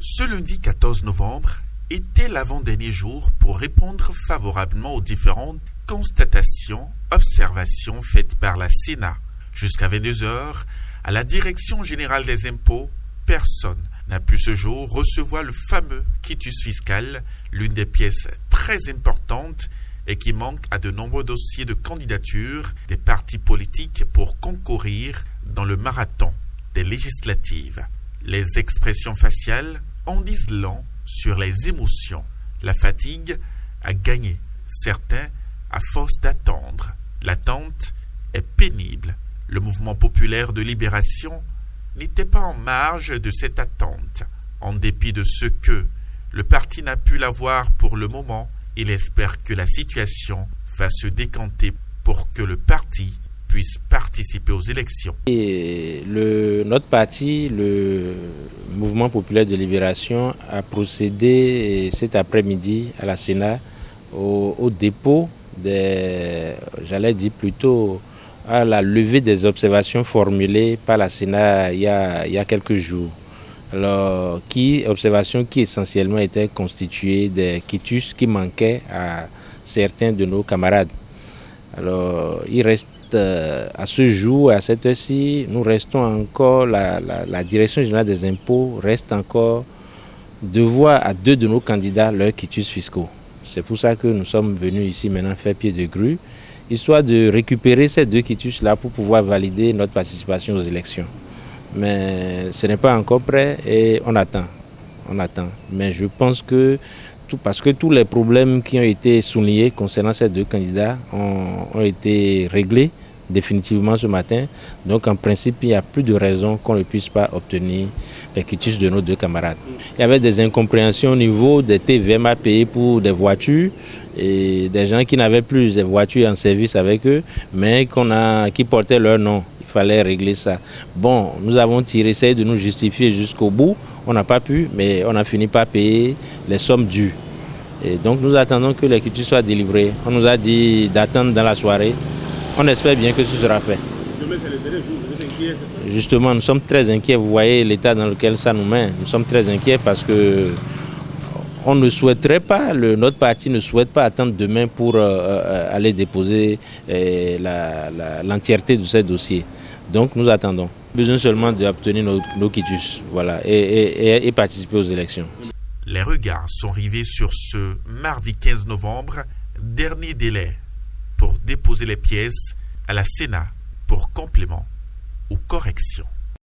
Ce lundi 14 novembre était l'avant-dernier jour pour répondre favorablement aux différentes constatations, observations faites par la Sénat. Jusqu'à 22h, à la Direction générale des impôts, personne n'a pu ce jour recevoir le fameux quitus fiscal, l'une des pièces très importantes et qui manque à de nombreux dossiers de candidature des partis politiques pour concourir dans le marathon des législatives. Les expressions faciales en disent long sur les émotions. La fatigue a gagné certains à force d'attendre. L'attente est pénible. Le mouvement populaire de libération n'était pas en marge de cette attente. En dépit de ce que le parti n'a pu l'avoir pour le moment, il espère que la situation va se décanter pour que le parti puisse participer aux élections. Et notre parti, le Mouvement populaire de libération, a procédé cet après-midi à la Sénat au dépôt à la levée des observations formulées par la Sénat il y a quelques jours. Alors, observations qui essentiellement étaient constituées des quitus qui manquaient à certains de nos camarades. Alors, il reste à ce jour, à cette heure-ci, nous restons encore, la Direction générale des impôts reste encore devoir à 2 de nos candidats leurs quitus fiscaux. C'est pour ça que nous sommes venus ici maintenant faire pied de grue, histoire de récupérer ces 2 quitus-là pour pouvoir valider notre participation aux élections. Mais ce n'est pas encore prêt et on attend. Mais je pense que parce que tous les problèmes qui ont été soulignés concernant ces 2 candidats ont été réglés définitivement ce matin. Donc en principe, il n'y a plus de raison qu'on ne puisse pas obtenir les quitus de nos 2 camarades. Il y avait des incompréhensions au niveau des TVM à payer pour des voitures et des gens qui n'avaient plus des voitures en service avec eux, mais qui portaient leur nom. Il fallait régler ça. Bon, nous avons essayé de nous justifier jusqu'au bout. On n'a pas pu, mais on a fini par payer les sommes dues. Et donc nous attendons que les quitus soient délivrés. On nous a dit d'attendre dans la soirée. On espère bien que ce sera fait. Demain, c'est le dernier jour, vous êtes inquiets, c'est ça? Justement, nous sommes très inquiets. Vous voyez l'état dans lequel ça nous met. Nous sommes très inquiets parce que on ne souhaiterait pas, notre parti ne souhaite pas attendre demain pour aller déposer l'entièreté de ces dossiers. Donc nous attendons. Besoin seulement d'obtenir nos quitus, voilà, et participer aux élections. Les regards sont rivés sur ce mardi 15 novembre, dernier délai pour déposer les pièces à la Sénat pour complément ou correction.